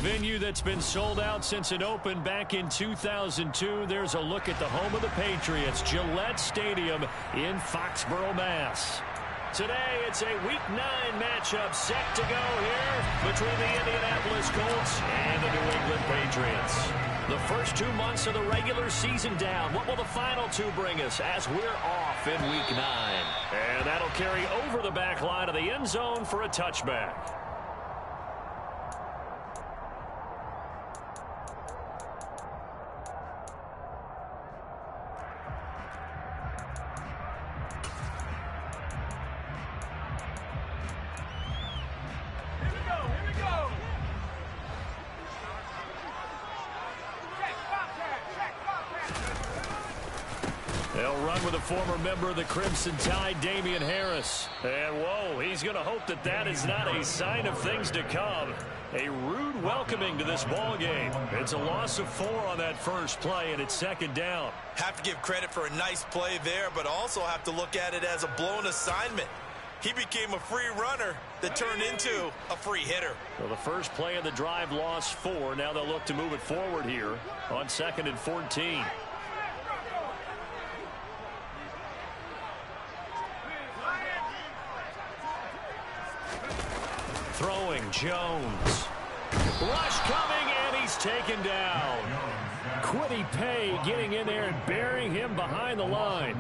venue that's been sold out since it opened back in 2002. There's a look at the home of the Patriots, Gillette Stadium in Foxborough, Mass. Today, it's a Week 9 matchup set to go here between the Indianapolis Colts and the New England Patriots. The first 2 months of the regular season down. What will the final 2 bring us as we're off in Week 9? And that'll carry over the back line of the end zone for a touchback. They'll run with a former member of the Crimson Tide, Damian Harris. And, whoa, he's going to hope that that is not a sign of things to come. A rude welcoming to this ball game. It's a loss of 4 on that first play, and it's second down. Have to give credit for a nice play there, but also have to look at it as a blown assignment. He became a free runner that turned into a free hitter. Well, the first play of the drive lost 4. Now they'll look to move it forward here on 2nd and 14. Throwing, Jones. Rush coming, and he's taken down. Kwity Paye getting in there and burying him behind the line.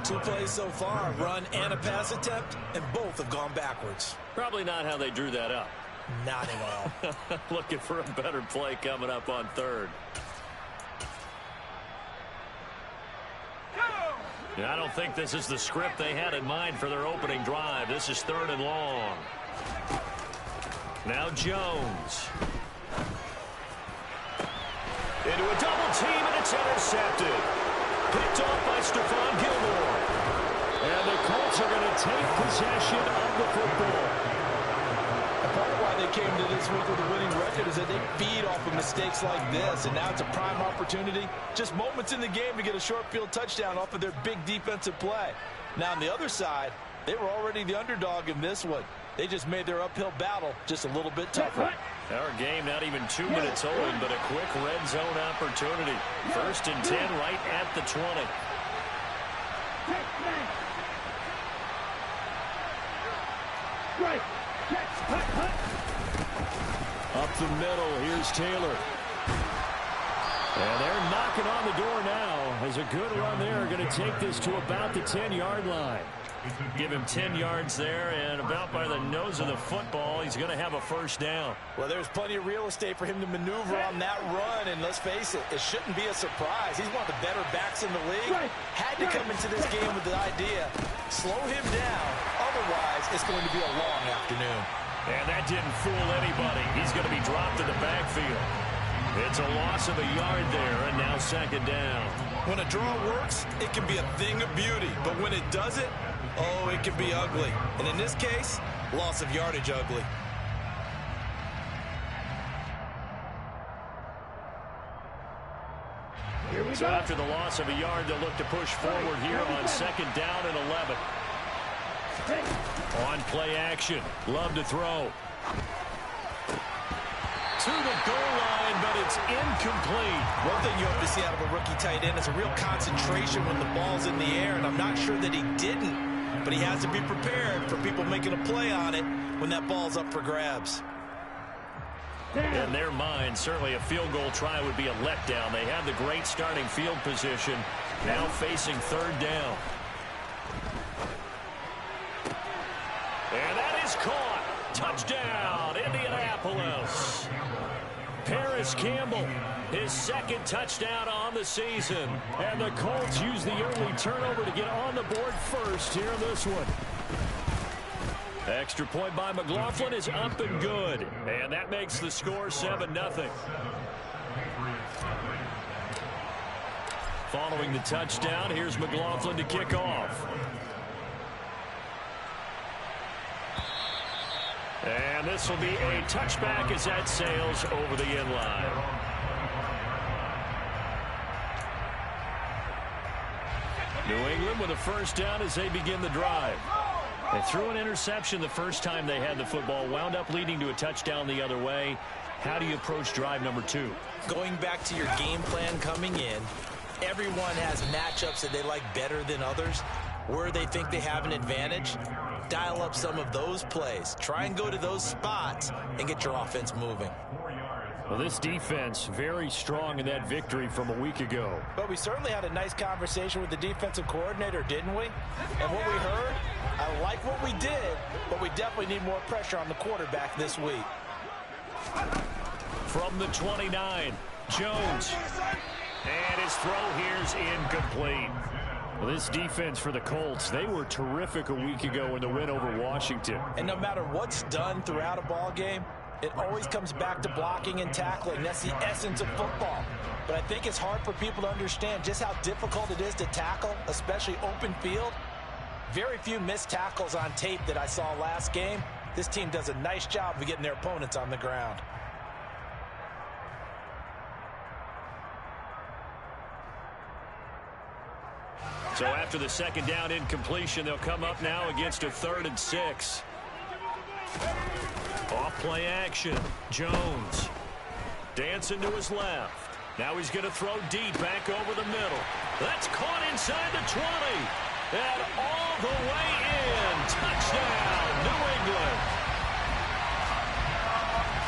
2 plays so far, run and a pass attempt, and both have gone backwards. Probably not how they drew that up. Not at all. Looking for a better play coming up on 3rd. I don't think this is the script they had in mind for their opening drive. This is 3rd and long. Now Jones. Into a double team, and it's intercepted. Picked off by Stephon Gilmore. And the Colts are going to take possession of the football. And part of why they came to this week with a winning record is that they feed off of mistakes like this, and now it's a prime opportunity. Just moments in the game to get a short field touchdown off of their big defensive play. Now on the other side, they were already the underdog in this one. They just made their uphill battle just a little bit tougher. Our game not even 2 minutes old, but a quick red zone opportunity. 1st and 10 right at the 20. Up the middle, here's Taylor. And they're knocking on the door now. As a good run there, going to take this to about the 10-yard line. Give him 10 yards there, and about by the nose of the football, he's going to have a first down. Well, there's plenty of real estate for him to maneuver on that run, and let's face it, it shouldn't be a surprise. He's one of the better backs in the league. Had to come into this game with the idea, slow him down, otherwise it's going to be a long afternoon. And that didn't fool anybody. He's going to be dropped in the backfield. It's a loss of a yard there, and now second down. When a draw works, it can be a thing of beauty, but when it doesn't, oh, it can be ugly. And in this case, loss of yardage ugly. So after the loss of a yard, they'll look to push forward here on 2nd down and 11. On play action, Love to throw. To the goal line, but it's incomplete. One thing you hope to see out of a rookie tight end is a real concentration when the ball's in the air, and I'm not sure that he didn't, but he has to be prepared for people making a play on it when that ball's up for grabs. In their mind, certainly a field goal try would be a letdown. They have the great starting field position, now facing 3rd down. And that is caught. Touchdown, Indianapolis. Paris Campbell, his 2nd touchdown on the season. And the Colts use the early turnover to get on the board first here in this one. Extra point by McLaughlin is up and good. And that makes the score 7-0. Following the touchdown, here's McLaughlin to kick off. And this will be a touchback as that sails over the end line. New England with a first down as they begin the drive. They threw an interception the first time they had the football, wound up leading to a touchdown the other way. How do you approach drive number 2? Going back to your game plan coming in, everyone has matchups that they like better than others. Where they think they have an advantage, dial up some of those plays. Try and go to those spots and get your offense moving. Well, this defense very strong in that victory from a week ago. But we certainly had a nice conversation with the defensive coordinator, didn't we? And what we heard, I like what we did, but we definitely need more pressure on the quarterback this week. From the 29, Jones. And his throw here's incomplete. Well, this defense for the Colts, they were terrific a week ago in the win over Washington. And no matter what's done throughout a ball game, it always comes back to blocking and tackling. That's the essence of football. But I think it's hard for people to understand just how difficult it is to tackle, especially open field. Very few missed tackles on tape that I saw last game. This team does a nice job of getting their opponents on the ground. So after the second down incompletion, they'll come up now against a 3rd and 6. Off play action. Jones. Dancing to his left. Now he's going to throw deep back over the middle. That's caught inside the 20. And all the way in. Touchdown, New England.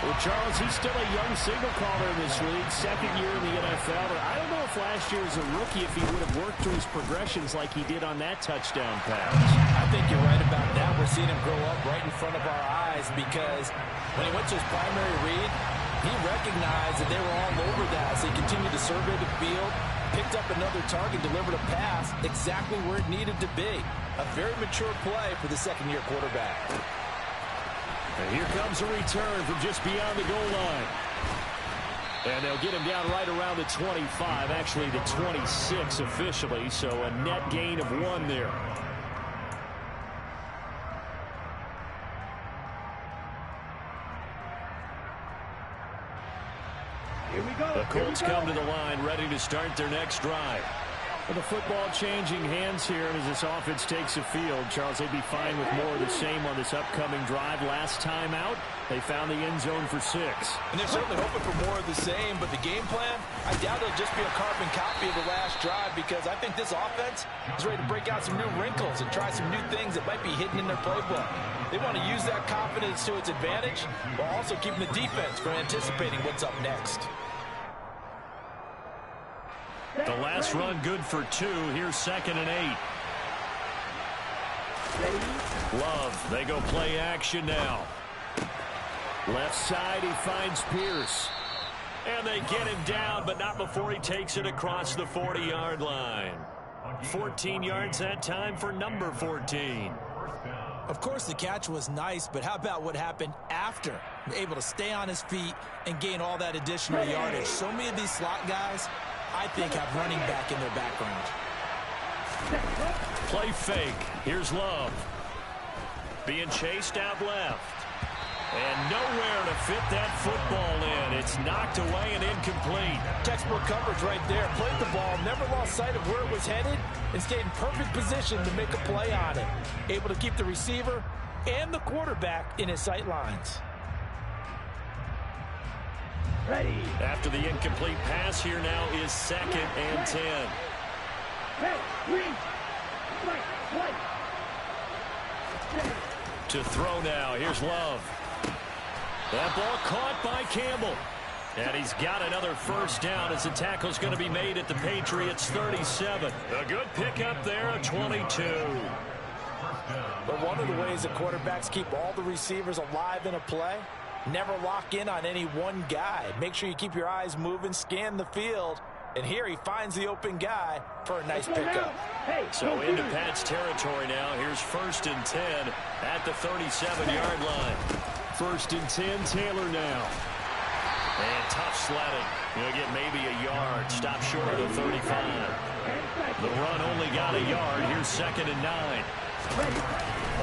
Well, Charles, he's still a young signal caller in this league, 2nd year in the NFL. But I don't know if last year as a rookie, if he would have worked through his progressions like he did on that touchdown pass. I think you're right about that. We're seeing him grow up right in front of our eyes because when he went to his primary read, he recognized that they were all over that. So he continued to survey the field, picked up another target, delivered a pass exactly where it needed to be. A very mature play for the second-year quarterback. And here comes a return from just beyond the goal line. And they'll get him down right around the 25, actually the 26 officially, so a net gain of 1 there. Here we go. The Colts come to the line, ready to start their next drive. With the football changing hands here as this offense takes the field, Charles, they'd be fine with more of the same on this upcoming drive. Last time out, they found the end zone for 6. And they're certainly hoping for more of the same, but the game plan, I doubt it'll just be a carbon copy of the last drive because I think this offense is ready to break out some new wrinkles and try some new things that might be hidden in their playbook. They want to use that confidence to its advantage while also keeping the defense from anticipating what's up next. The last run good for 2. Here's 2nd and 8. Love, they go play action now. Left side, he finds Pierce. And they get him down, but not before he takes it across the 40-yard line. 14 yards that time for number 14. Of course, the catch was nice, but how about what happened after? Able to stay on his feet and gain all that additional yardage. So many of these slot guys, I think, have running back in their background. Play fake. Here's Love. Being chased out left. And nowhere to fit that football in. It's knocked away and incomplete. Textbook coverage right there. Played the ball, never lost sight of where it was headed, and stayed in perfect position to make a play on it. Able to keep the receiver and the quarterback in his sight lines. Ready. After the incomplete pass, here now is 2nd and 10. To throw now, here's Love. That ball caught by Campbell. And he's got another first down as the tackle's going to be made at the Patriots 37. A good pickup there, a 22. But one of the ways that quarterbacks keep all the receivers alive in a play, never lock in on any one guy. Make sure you keep your eyes moving, scan the field. And here he finds the open guy for a nice pickup. So into Pat's territory now. Here's 1st and 10 at the 37-yard line. 1st and 10, Taylor now. And tough sledding. He'll get maybe a yard. Stop short of the 35. The run only got a yard. Here's 2nd and 9.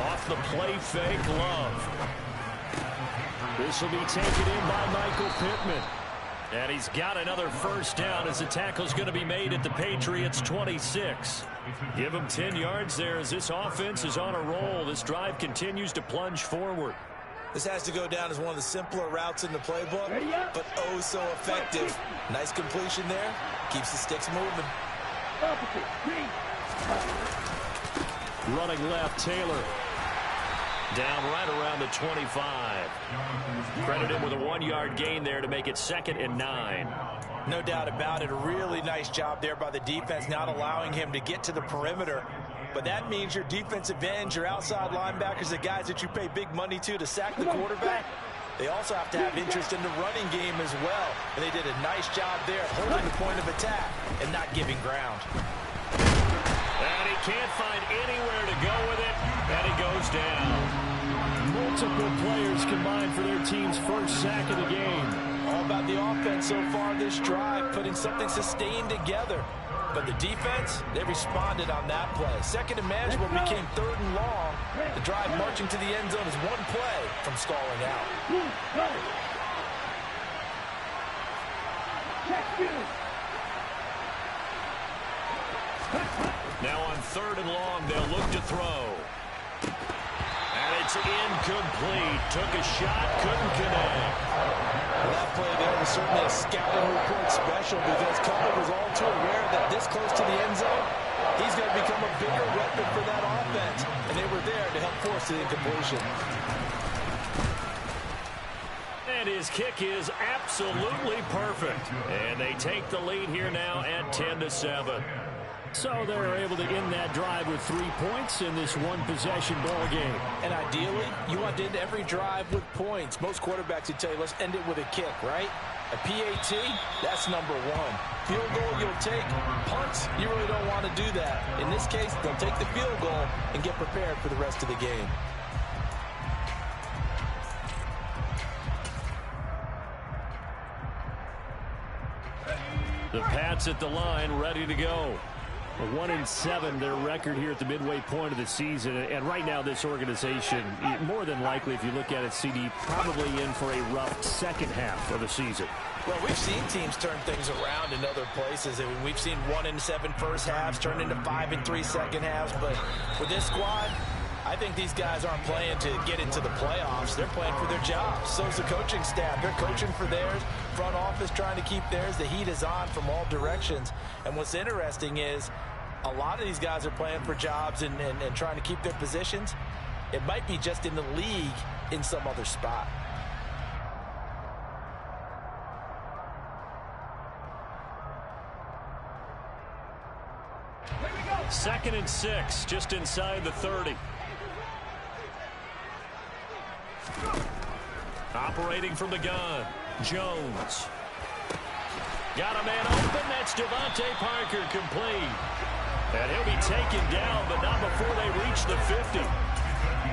Off the play fake, Love. This will be taken in by Michael Pittman. And he's got another first down as the tackle's going to be made at the Patriots 26. Give him 10 yards there as this offense is on a roll. This drive continues to plunge forward. This has to go down as one of the simpler routes in the playbook, but oh so effective. Nice completion there. Keeps the sticks moving. Running left, Taylor. Down right around the 25. Credit him with a 1-yard gain there to make it 2nd and 9. No doubt about it. A really nice job there by the defense, not allowing him to get to the perimeter. But that means your defensive ends, your outside linebackers, the guys that you pay big money to sack the quarterback, they also have to have interest in the running game as well. And they did a nice job there holding the point of attack and not giving ground. And he can't find anywhere to go with it, and he goes down. Multiple players combined for their team's first sack of the game. All about the offense so far this drive, putting something sustained together. But the defense, they responded on that play. Second and manageable became 3rd and long. The drive marching to the end zone is one play from stalling out. Now on 3rd and long, they'll look to throw. And it's incomplete. Took a shot, couldn't connect. Well, that play there was certainly a scouting report special because Cutler was all too aware that this close to the end zone, he's going to become a bigger weapon for that offense. And they were there to help force the incompletion. And his kick is absolutely perfect. And they take the lead here now at 10-7. So they're able to end that drive with 3 points in this one-possession ball game. And ideally, you want to end every drive with points. Most quarterbacks would tell you, let's end it with a kick, right? A PAT, that's number 1. Field goal, you'll take. Punts, you really don't want to do that. In this case, they'll take the field goal and get prepared for the rest of the game. The Pats at the line, ready to go. 1-7, their record here at the midway point of the season. And right now, this organization, more than likely, if you look at it, CD, probably in for a rough second half of the season. Well, we've seen teams turn things around in other places. I mean, we've seen 1-7 first halves turn into 5-3 second halves. But with this squad, I think these guys aren't playing to get into the playoffs. They're playing for their jobs. So's the coaching staff. They're coaching for theirs. Front office trying to keep theirs. The heat is on from all directions. And what's interesting is a lot of these guys are playing for jobs and trying to keep their positions. It might be just in the league in some other spot. Second and 6, just inside the 30. Operating from the gun, Jones. Got a man open, that's Devontae Parker, complete. And he'll be taken down, but not before they reach the 50.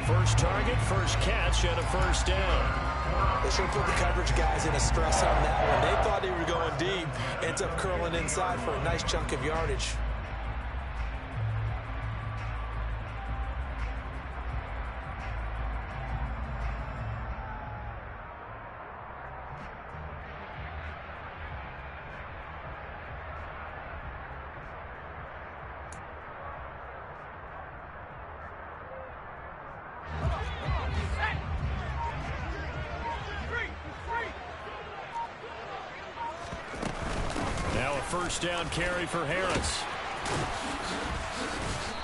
First target, first catch, and a first down. They should put the coverage guys in a stress on that one. They thought they were going deep. Ends up curling inside for a nice chunk of yardage. First down carry for Harris.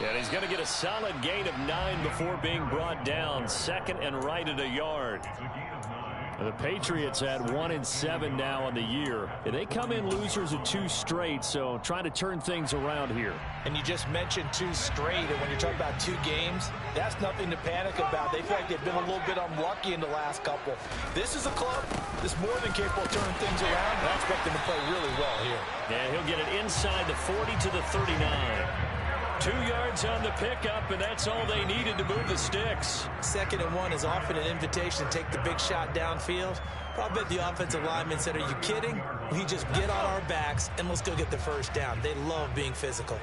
And he's going to get a solid gain of 9 before being brought down. Second and right at a yard. And the Patriots at 1-7 now on the year. And they come in losers of 2 straight, so trying to turn things around here. And you just mentioned 2 straight, and when you're talking about 2 games, that's nothing to panic about. They feel like they've been a little bit unlucky in the last couple. This is a club that's more than capable of turning things around, and I expect them to play really well here. Yeah, he'll get it inside the 40 to the 39. 2 yards on the pickup, and that's all they needed to move the sticks. 2nd and 1 is often an invitation to take the big shot downfield. Probably the offensive lineman said, are you kidding? We just get on our backs, and let's go get the first down. They love being physical.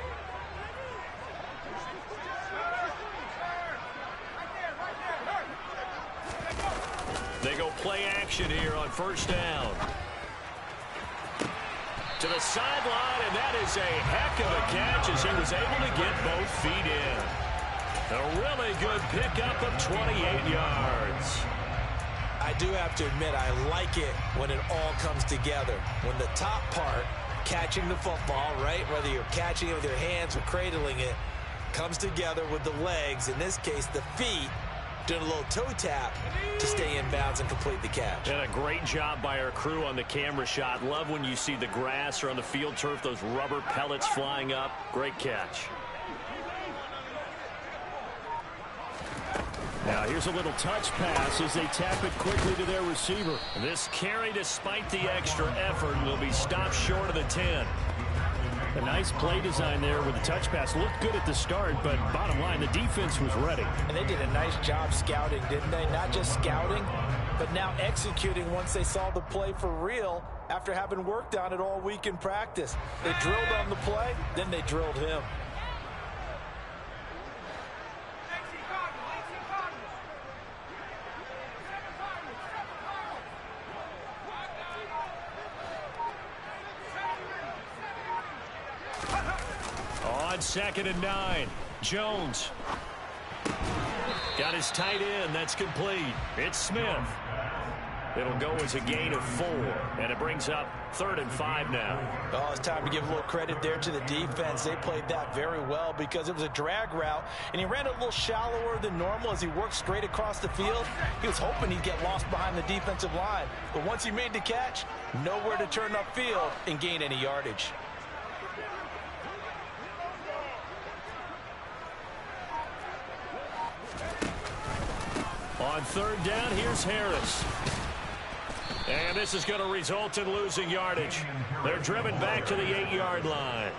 They go play action here on first down. To the sideline, and that is a heck of a catch as he was able to get both feet in. A really good pickup of 28 yards. I do have to admit, I like it when it all comes together. When the top part, catching the football, right, whether you're catching it with your hands or cradling it, comes together with the legs, in this case the feet, doing a little toe tap to stay in bounds and complete the catch. And a great job by our crew on the camera shot. Love when you see the grass or on the field turf, those rubber pellets flying up. Great catch. Now here's a little touch pass as they tap it quickly to their receiver. This carry, despite the extra effort, will be stopped short of the 10. A nice play design there with the touch pass. Looked good at the start, but bottom line, the defense was ready. And they did a nice job scouting, didn't they? Not just scouting, but now executing once they saw the play for real after having worked on it all week in practice. They drilled on the play, then they drilled him. On 2nd and 9, Jones. Got his tight end. That's complete. It's Smith. It'll go as a gain of 4, and it brings up 3rd and 5 now. Oh, it's time to give a little credit there to the defense. They played that very well because it was a drag route, and he ran a little shallower than normal as he worked straight across the field. He was hoping he'd get lost behind the defensive line, but once he made the catch, nowhere to turn upfield and gain any yardage. On 3rd down, here's Harris. And this is going to result in losing yardage. They're driven back to the 8-yard line.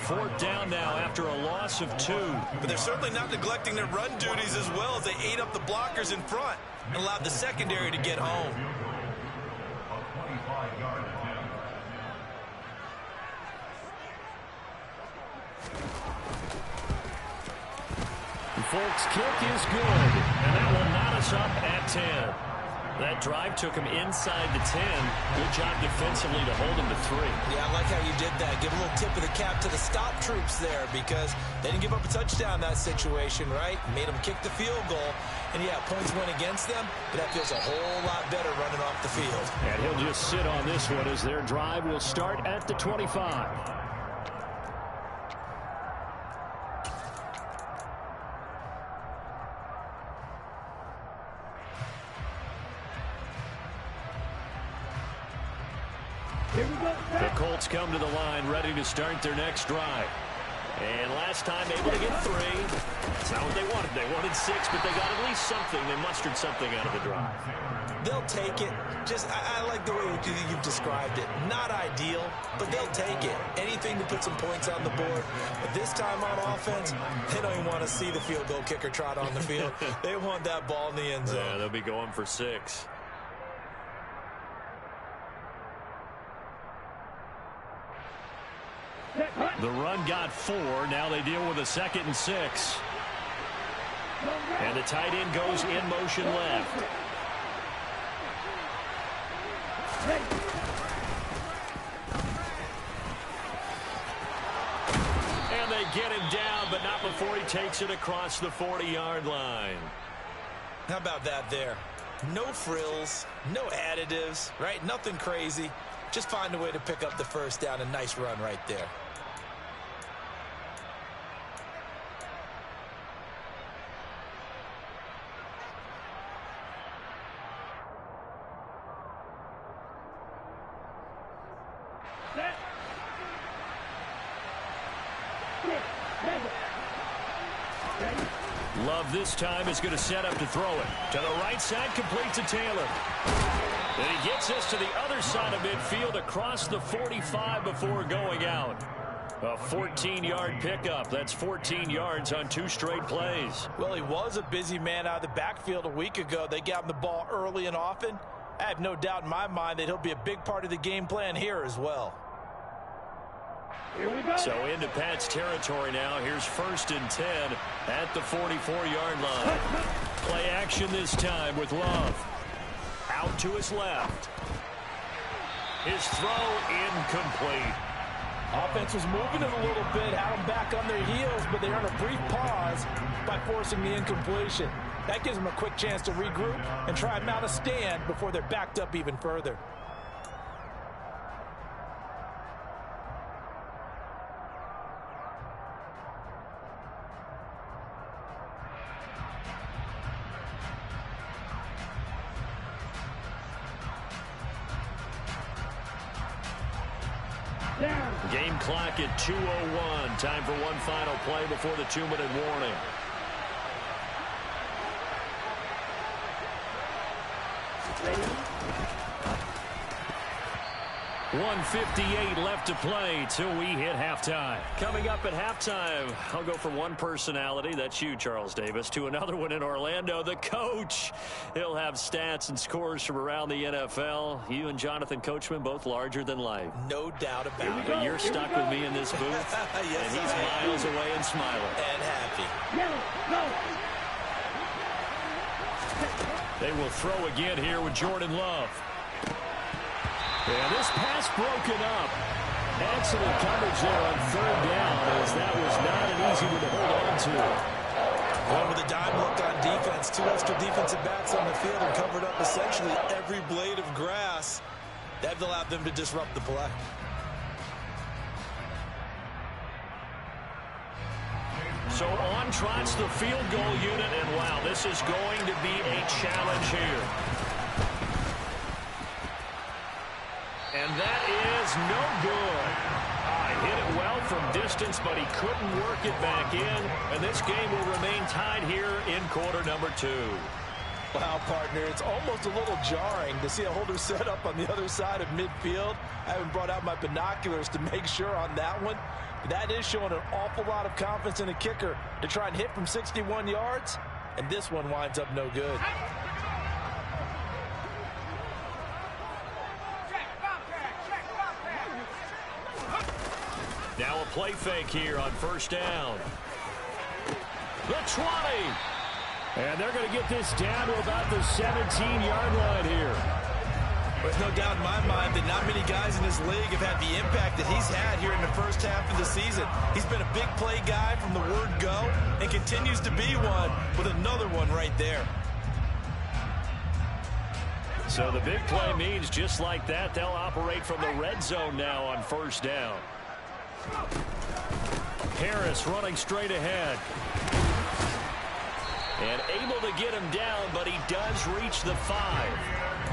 4th down now after a loss of 2. But they're certainly not neglecting their run duties as well as they ate up the blockers in front and allowed the secondary to get home. Folks' kick is good, and that will knot us up at 10. That drive took him inside the 10. Good job defensively to hold him to 3. Yeah, I like how you did that. Give a little tip of the cap to the stop troops there because they didn't give up a touchdown in that situation, right? Made them kick the field goal. And, yeah, points went against them, but that feels a whole lot better running off the field. And he'll just sit on this one as their drive will start at the 25. The Colts come to the line ready to start their next drive. And last time able to get 3. That's not what they wanted. They wanted 6, but they got at least something. They mustered something out of the drive. They'll take it. I like the way you've described it. Not ideal, but they'll take it. Anything to put some points on the board. But this time on offense, they don't even want to see the field goal kicker trot on the field. They want that ball in the end zone. Yeah, they'll be going for 6. The run got 4. Now they deal with a 2nd and 6. And the tight end goes in motion left. And they get him down, but not before he takes it across the 40-yard line. How about that there? No frills, no additives, right? Nothing crazy. Just find a way to pick up the 1st down. A nice run right there. Love this time is going to set up to throw it. To the right side, complete to Taylor. And he gets us to the other side of midfield across the 45 before going out. A 14-yard pickup. That's 14 yards on 2 straight plays. Well, he was a busy man out of the backfield a week ago. They got him the ball early and often. I have no doubt in my mind that he'll be a big part of the game plan here as well. So into Pat's territory now. Here's 1st and 10 at the 44-yard line. Play action this time with Love. Out to his left. His throw incomplete. Offense was moving it a little bit, had them back on their heels, but they earned a brief pause by forcing the incompletion. That gives them a quick chance to regroup and try and mount a stand before they're backed up even further. Game clock at 2:01. Time for one final play before the 2-minute warning. Ready? 1:58 left to play till we hit halftime. Coming up at halftime, I'll go from one personality, that's you, Charles Davis, to another one in Orlando, the coach. He'll have stats and scores from around the NFL. You and Jonathan Coachman, both larger than life. No doubt about it. But you're stuck with me in this booth, yes, and he's miles away and smiling. And happy. They will throw again here with Jordan Love. And this pass broken up. Excellent coverage there on third down, as that was not an easy one to hold on to. Well, with a dime look on defense, 2 extra defensive backs on the field and covered up essentially every blade of grass. That allowed them to disrupt the play. So on trots the field goal unit, and wow, this is going to be a challenge here. And that is no good. Hit it well from distance, but he couldn't work it back in. And this game will remain tied here in quarter number 2. Wow, partner, it's almost a little jarring to see a holder set up on the other side of midfield. I haven't brought out my binoculars to make sure on that one. But that is showing an awful lot of confidence in a kicker to try and hit from 61 yards. And this one winds up no good. Now a play fake here on first down. The 20. And they're going to get this down to about the 17-yard line here. There's no doubt in my mind that not many guys in this league have had the impact that he's had here in the first half of the season. He's been a big play guy from the word go and continues to be one with another one right there. So the big play means just like that, they'll operate from the red zone now on first down. Harris running straight ahead. And able to get him down, but he does reach the 5.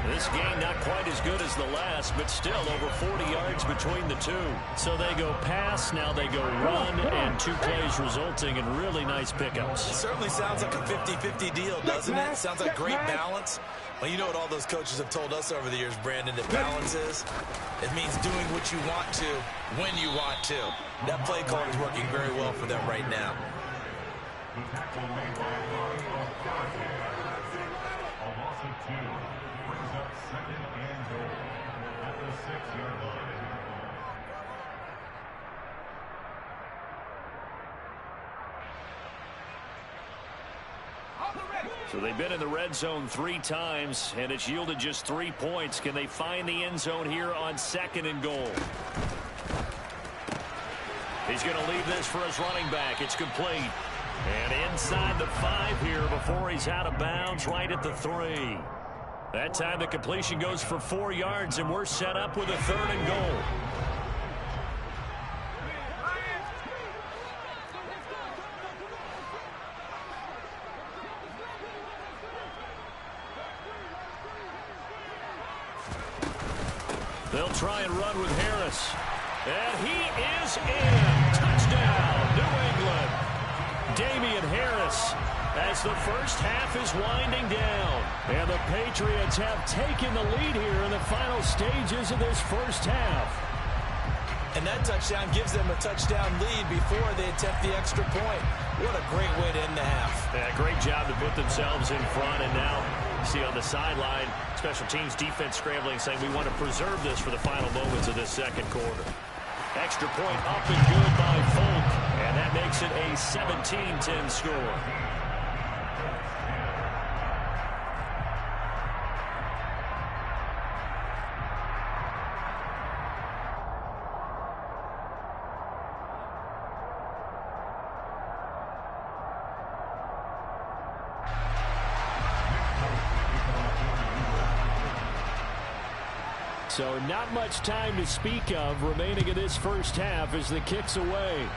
This game not quite as good as the last, but still over 40 yards between the two. So they go pass, now they go run, and 2 plays resulting in really nice pickups. It certainly sounds like a 50-50 deal, doesn't it? Sounds like great balance. Well, you know what all those coaches have told us over the years, Brandon, that balance is? It means doing what you want to, when you want to. That play call is working very well for them right now. So they've been in the red zone 3 times, and it's yielded just 3 points. Can they find the end zone here on 2nd and goal? He's going to leave this for his running back. It's complete. And inside the 5 here before he's out of bounds, right at the 3. That time the completion goes for 4 yards, and we're set up with a 3rd and goal. They'll try and run with Harris. And he is in. Touchdown, New England. Damian Harris, as the first half is winding down. And the Patriots have taken the lead here in the final stages of this first half. And that touchdown gives them a touchdown lead before they attempt the extra point. What a great way to end the half. Yeah, great job to put themselves in front. And now, see on the sideline, special teams defense scrambling, saying we want to preserve this for the final moments of this second quarter. Extra point up and good by Folk. And that makes it a 17-10 score. So not much time to speak of remaining in this first half as the kick's away.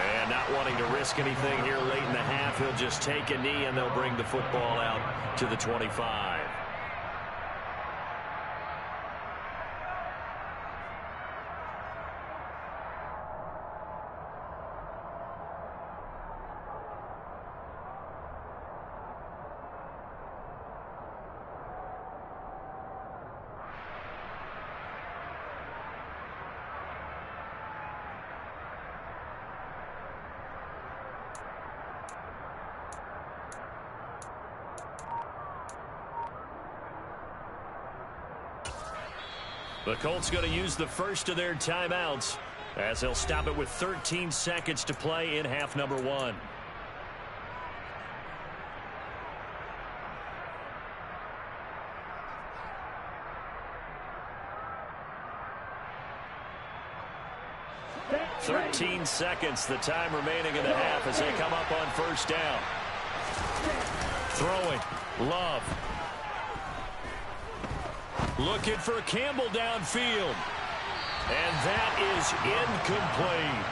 And not wanting to risk anything here late in the half, he'll just take a knee and they'll bring the football out to the 25. The Colts going to use the first of their timeouts as they'll stop it with 13 seconds to play in half number 1. "13 seconds, the time remaining in the half as they come up on first down. Throwing, Love. Looking for Campbell downfield. And that is incomplete.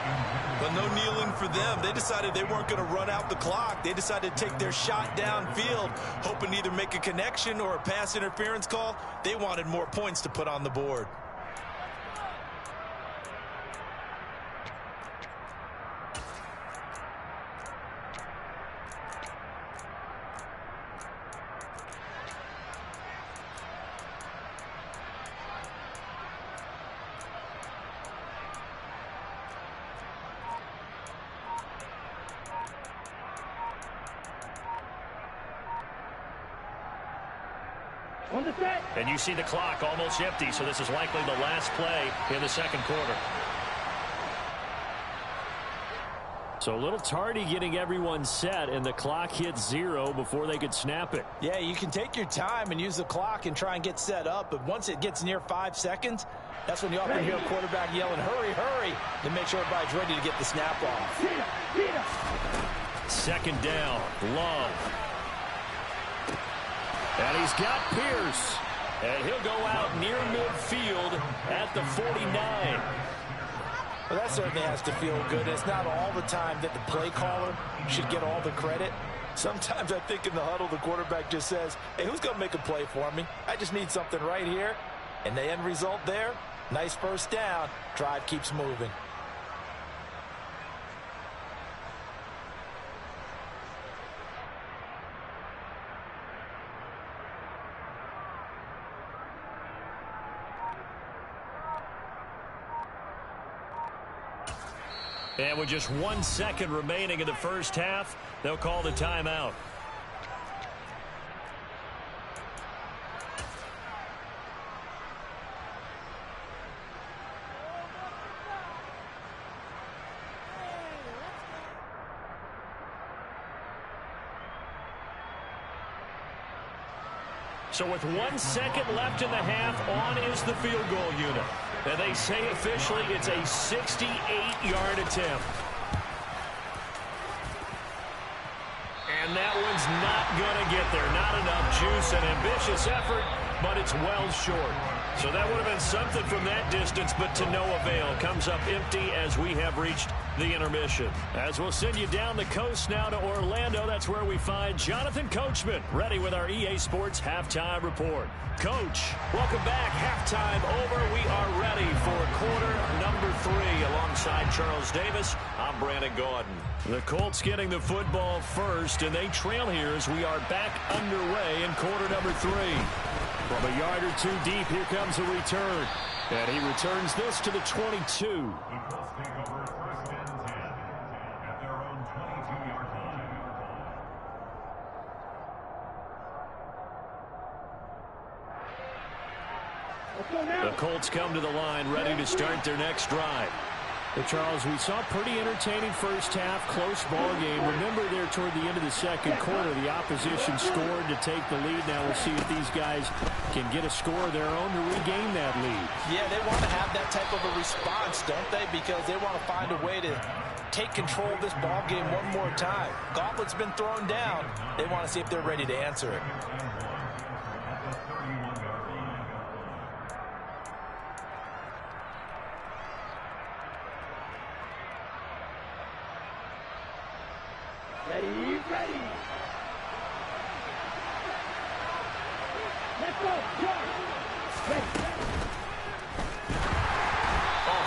But no kneeling for them. They decided they weren't going to run out the clock. They decided to take their shot downfield, hoping to either make a connection or a pass interference call. They wanted more points to put on the board. And you see the clock almost empty, so this is likely the last play in the second quarter. So a little tardy getting everyone set, and the clock hit 0 before they could snap it. Yeah, you can take your time and use the clock and try and get set up, but once it gets near 5 seconds, that's when you often hear a quarterback yelling, "Hurry, hurry," to make sure everybody's ready to get the snap off. Second down, Love. And he's got Pierce. And he'll go out near midfield at the 49. Well, that certainly has to feel good. It's not all the time that the play caller should get all the credit. Sometimes I think in the huddle, the quarterback just says, "Hey, who's going to make a play for me? I just need something right here." And the end result there, nice first down. Drive keeps moving. And with just 1 second remaining in the first half, they'll call the timeout. So with 1 second left in the half, on is the field goal unit. And they say officially it's a 68-yard attempt. And that one's not going to get there. Not enough juice. An ambitious effort, but it's well short. So that would have been something from that distance, but to no avail. Comes up empty as we have reached the intermission. As we'll send you down the coast now to Orlando, that's where we find Jonathan Coachman, ready with our EA Sports Halftime Report. Coach, welcome back. Halftime over. We are ready for quarter number 3. Alongside Charles Davis, I'm Brandon Gaudin. The Colts getting the football first, and they trail here as we are back underway in quarter number 3. From a yard or two deep, here comes a return. And he returns this to the 22. The Colts come to the line, ready to start their next drive. Well, Charles, we saw a pretty entertaining first half, close ball game. Remember there toward the end of the second quarter, the opposition scored to take the lead. Now we'll see if these guys can get a score of their own to regain that lead. Yeah, they want to have that type of a response, don't they? Because they want to find a way to take control of this ball game one more time. Gauntlet's been thrown down. They want to see if they're ready to answer it. Ready. Let's go.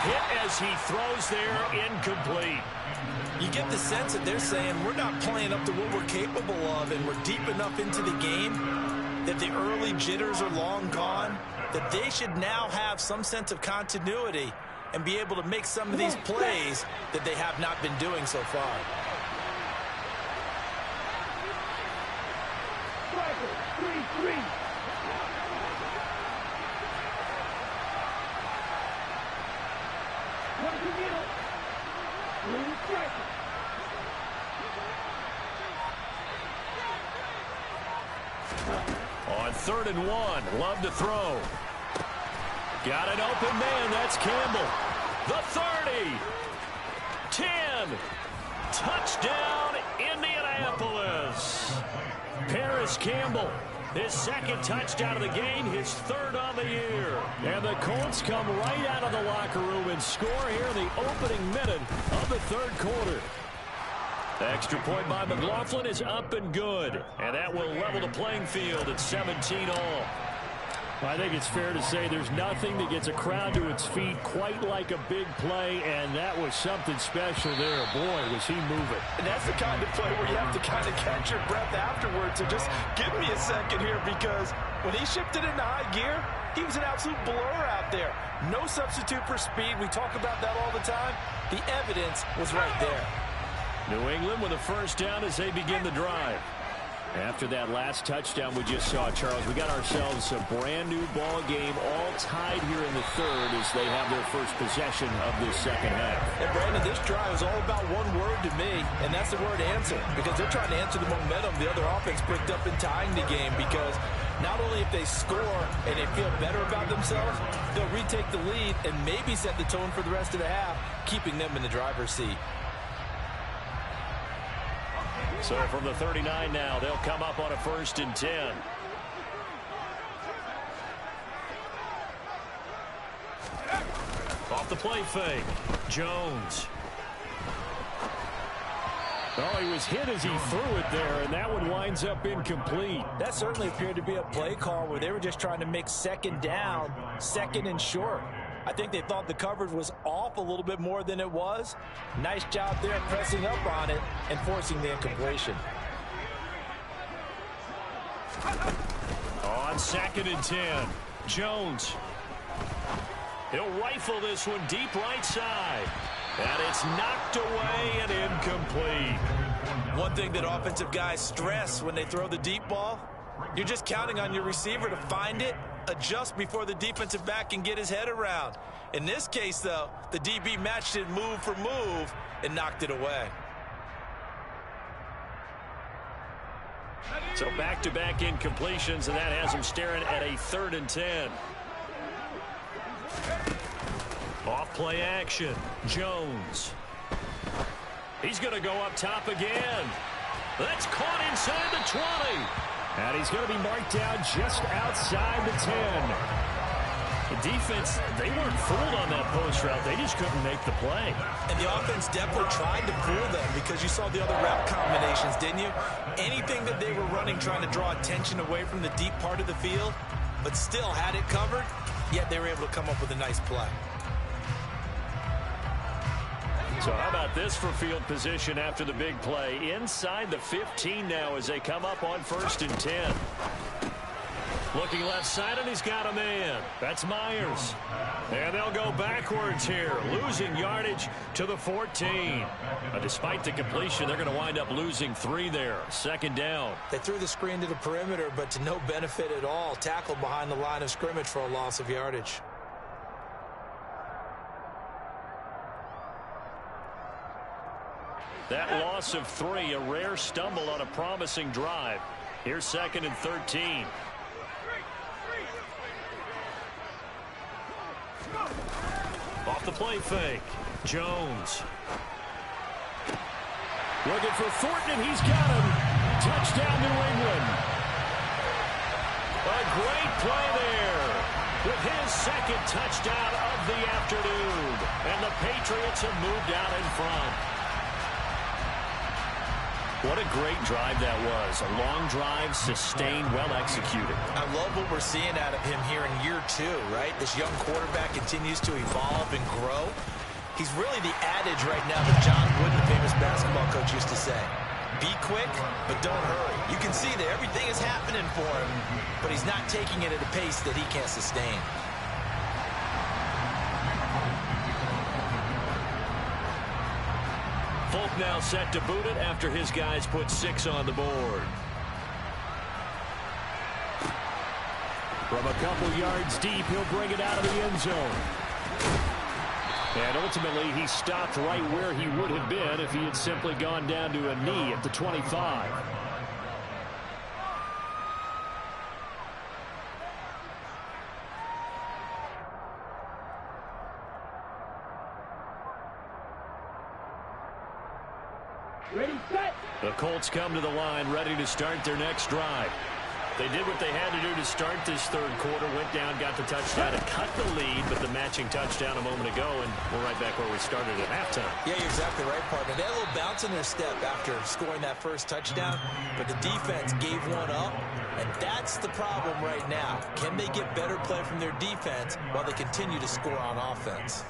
Hit as he throws there, incomplete. You get the sense that they're saying we're not playing up to what we're capable of, and we're deep enough into the game that the early jitters are long gone, that they should now have some sense of continuity and be able to make some of these plays that they have not been doing so far. Three. On 3rd and 1, Love to throw. Got an open man, that's Campbell. The 30, 10, touchdown Indianapolis. Paris Campbell, his second touchdown of the game, his 3rd on the year. And the Colts come right out of the locker room and score here in the opening minute of the 3rd quarter. The extra point by McLaughlin is up and good. And that will level the playing field at 17 all. I think it's fair to say there's nothing that gets a crowd to its feet quite like a big play, and that was something special there. Boy, was he moving. And that's the kind of play where you have to kind of catch your breath afterwards. So just give me a second here, because when he shifted into high gear, he was an absolute blur out there. No substitute for speed. We talk about that all the time. The evidence was right there. New England with a first down as they begin the drive. After that last touchdown we just saw, Charles, we got ourselves a brand new ball game, all tied here in the 3rd as they have their first possession of this second half. And Brandon, this drive is all about one word to me, and that's the word answer, because they're trying to answer the momentum the other offense picked up in tying the game, because not only if they score and they feel better about themselves, they'll retake the lead and maybe set the tone for the rest of the half, keeping them in the driver's seat. So from the 39 now, they'll come up on a 1st and 10. Off the play fake, Jones. Oh, he was hit as he threw it there, and that one winds up incomplete. That certainly appeared to be a play call where they were just trying to make 2nd down, 2nd and short. I think they thought the coverage was off a little bit more than it was. Nice job there pressing up on it and forcing the incompletion. On 2nd and 10, Jones. He'll rifle this one deep right side. And it's knocked away and incomplete. One thing that offensive guys stress when they throw the deep ball, you're just counting on your receiver to find it, adjust before the defensive back can get his head around. In this case, though, the DB matched it move for move and knocked it away. So back-to-back incompletions, and that has him staring at a 3rd and 10. Off play action, Jones. He's going to go up top again. That's caught inside the 20. And he's going to be marked down just outside the 10. The defense, they weren't fooled on that post route. They just couldn't make the play. And the offense definitely tried to fool them, because you saw the other route combinations, didn't you? Anything that they were running trying to draw attention away from the deep part of the field, but still had it covered, yet they were able to come up with a nice play. So how about this for field position after the big play? Inside the 15 now as they come up on 1st and 10. Looking left side, and he's got a man. That's Myers. And they'll go backwards here, losing yardage to the 14. Despite the completion, they're going to wind up losing 3 there. 2nd down. They threw the screen to the perimeter, but to no benefit at all. Tackled behind the line of scrimmage for a loss of yardage. That loss of 3, a rare stumble on a promising drive. Here's 2nd and 13. Off the play fake, Jones. Looking for Thornton, and he's got him. Touchdown, New England. A great play there with his second touchdown of the afternoon. And the Patriots have moved out in front. What a great drive that was. A long drive, sustained, well executed. I love what we're seeing out of him here in year 2, right? This young quarterback continues to evolve and grow. He's really the adage right now that John Wooden, the famous basketball coach, used to say. Be quick, but don't hurry. You can see that everything is happening for him, but he's not taking it at a pace that he can't sustain. Folk now set to boot it after his guys put 6 on the board. From a couple yards deep, he'll bring it out of the end zone. And ultimately, he stopped right where he would have been if he had simply gone down to a knee at the 25. Ready, set. The Colts come to the line, ready to start their next drive. They did what they had to do to start this third quarter, went down, got the touchdown, and cut the lead, but the matching touchdown a moment ago, and we're right back where we started at halftime. Yeah, you're exactly right, partner. They had a little bounce in their step after scoring that first touchdown, but the defense gave one up, and that's the problem right now. Can they get better play from their defense while they continue to score on offense?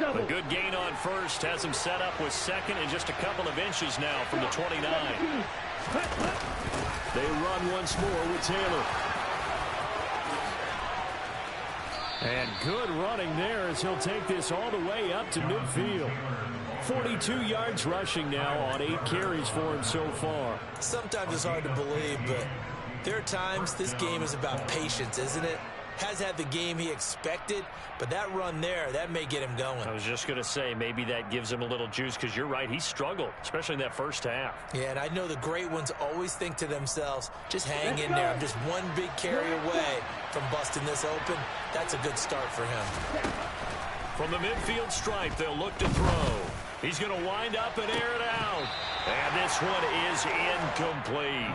A good gain on first has him set up with second and just a couple of inches now from the 29. They run once more with Taylor. And good running there as he'll take this all the way up to midfield. 42 yards rushing now on 8 carries for him so far. Sometimes it's hard to believe, but there are times this game is about patience, isn't it? Has had the game he expected, but that run there, that may get him going. I was just going to say, maybe that gives him a little juice, because you're right, he struggled, especially in that first half. Yeah, and I know the great ones always think to themselves, just hang in there. I'm just one big carry away from busting this open. That's a good start for him. From the midfield stripe, they'll look to throw. He's going to wind up and air it out. And this one is incomplete.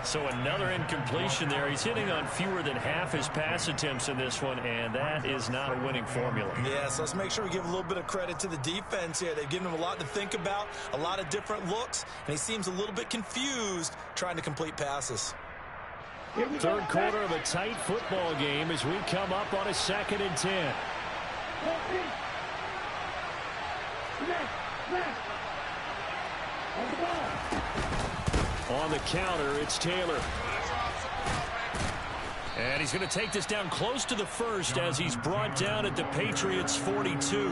So another incompletion there. He's hitting on fewer than half his pass attempts in this one, and that is not a winning formula. Yeah, so let's make sure we give a little bit of credit to the defense here. They've given him a lot to think about, a lot of different looks, and he seems a little bit confused trying to complete passes. Third quarter of a tight football game as we come up on a 2nd and 10. On the ball. On the counter, it's Taylor. And he's going to take this down close to the first as he's brought down at the Patriots' 42.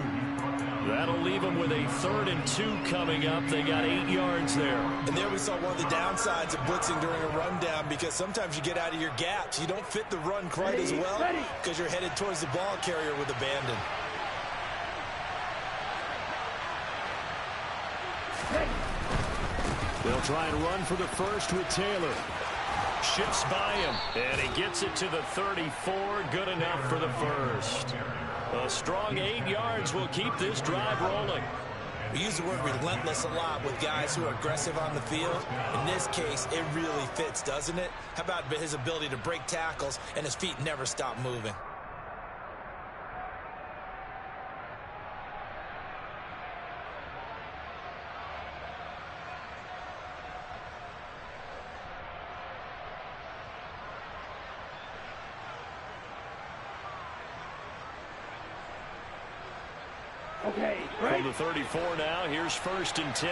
That'll leave them with a 3rd and 2 coming up. They got 8 yards there. And there we saw one of the downsides of blitzing during a rundown, because sometimes you get out of your gaps. You don't fit the run quite as well because you're headed towards the ball carrier with abandon. They'll try and run for the first with Taylor. Shifts by him, and he gets it to the 34. Good enough for the first. A strong 8 yards will keep this drive rolling. We use the word relentless a lot with guys who are aggressive on the field. In this case, it really fits, doesn't it? How about his ability to break tackles and his feet never stop moving? Okay, From the 34 now, here's 1st and 10.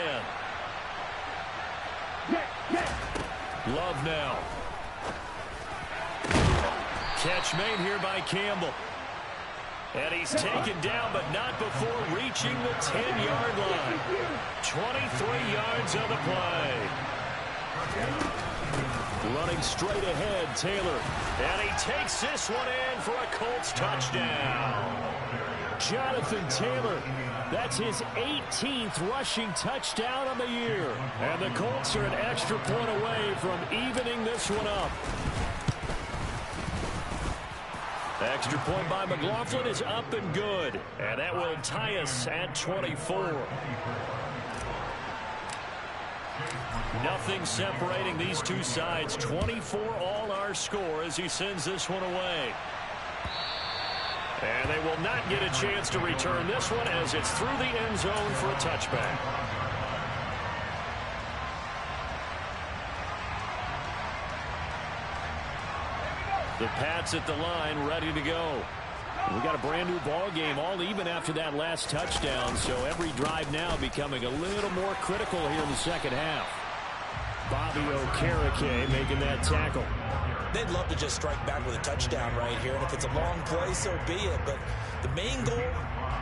Love now. Catch made here by Campbell. And he's taken down, but not before reaching the 10-yard line. 23 yards on the play. Running straight ahead, Taylor. And he takes this one in for a Colts touchdown. Jonathan Taylor That's his 18th rushing touchdown on the year. And the Colts are an extra point away from evening this one up. Extra point by McLaughlin is up and good. And that will tie us at 24. Nothing separating these two sides. 24 all our score as he sends this one away. And they will not get a chance to return this one as it's through the end zone for a touchback. The Pats at the line ready to go. We got a brand new ball game, all even after that last touchdown, so every drive now becoming a little more critical here in the second half. Bobby Okereke making that tackle. They'd love to just strike back with a touchdown right here, and if it's a long play, so be it. But the main goal,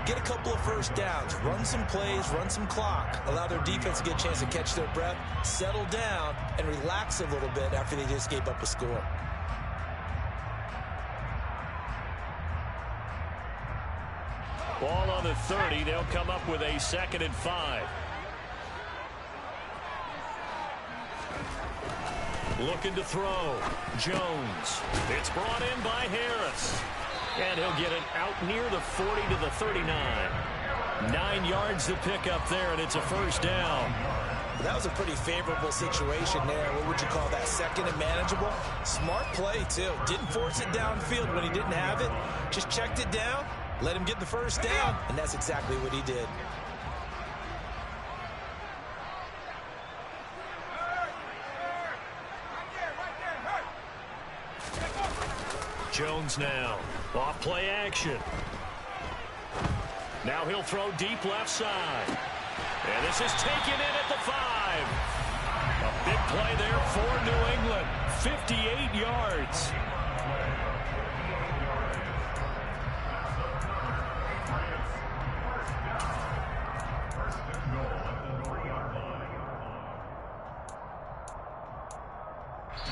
get a couple of first downs, run some plays, run some clock, allow their defense to get a chance to catch their breath, settle down, and relax a little bit after they just gave up a score. Ball on the 30. They'll come up with a 2nd and 5. Looking to throw. Jones. It's brought in by Harris. And he'll get it out near the 40 to the 39. 9 yards to pick up there, and it's a first down. That was a pretty favorable situation there. What would you call that? 2nd and manageable? Smart play, too. Didn't force it downfield when he didn't have it. Just checked it down, let him get the first down, and that's exactly what he did. Jones now. Off play action. Now he'll throw deep left side. And this is taken in at the 5. A big play there for New England. 58 yards.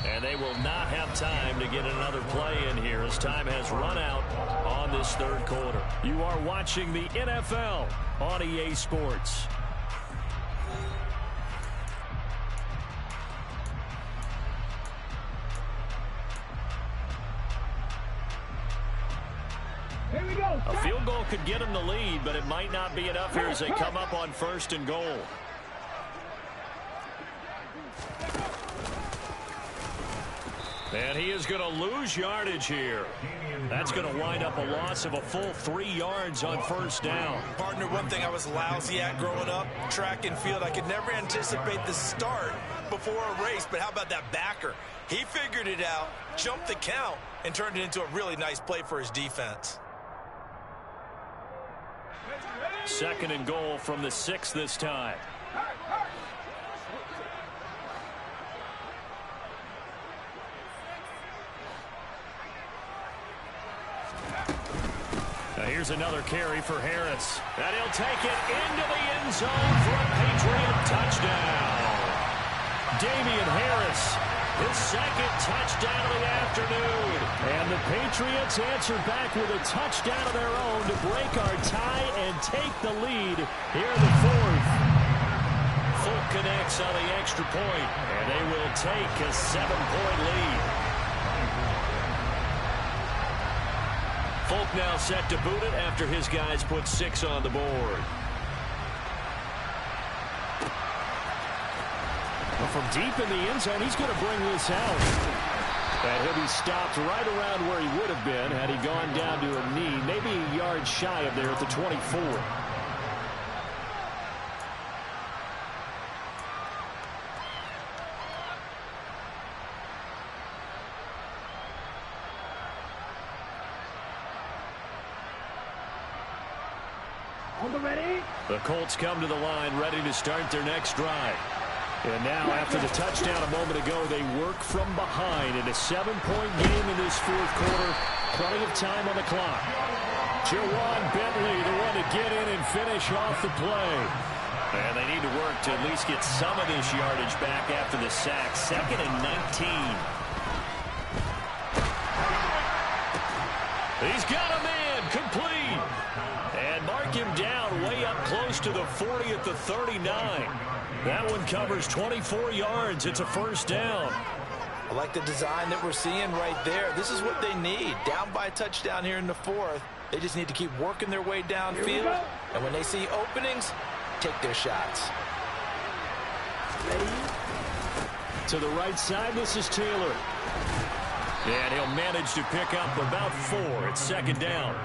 And they will not have time to get another play in here as time has run out on this third quarter. You are watching the NFL on EA Sports. Here we go. A field goal could get them the lead, but it might not be enough here as they come up on 1st and goal. And he is going to lose yardage here. That's going to wind up a loss of a full 3 yards on 1st down. Partner, one thing I was lousy at growing up, track and field, I could never anticipate the start before a race, but how about that backer? He figured it out, jumped the count, and turned it into a really nice play for his defense. 2nd and goal from the 6 this time. Now here's another carry for Harris. And he'll take it into the end zone for a Patriot touchdown. Damian Harris, his 2nd touchdown of the afternoon. And the Patriots answer back with a touchdown of their own to break our tie and take the lead here in the 4th. Folk connects on the extra point, and they will take a 7-point lead. Folk now set to boot it after his guys put 6 on the board. Well, from deep in the end zone, he's going to bring this out. And he'll be stopped right around where he would have been had he gone down to a knee, maybe a yard shy of there at the 24. The Colts come to the line ready to start their next drive. And now, after the touchdown a moment ago, they work from behind in a 7-point game in this 4th quarter. Plenty of time on the clock. Jawan Bentley, the one to get in and finish off the play. And they need to work to at least get some of this yardage back after the sack. 2nd and 19. He's got a man complete. And mark him down way up to the 40 at the 39. That one covers 24 yards. It's a first down. I like the design that we're seeing right there. This is what they need. Down by a touchdown here in the fourth. They just need to keep working their way downfield. And when they see openings, take their shots. To the right side, this is Taylor. And he'll manage to pick up about 4. It's second down.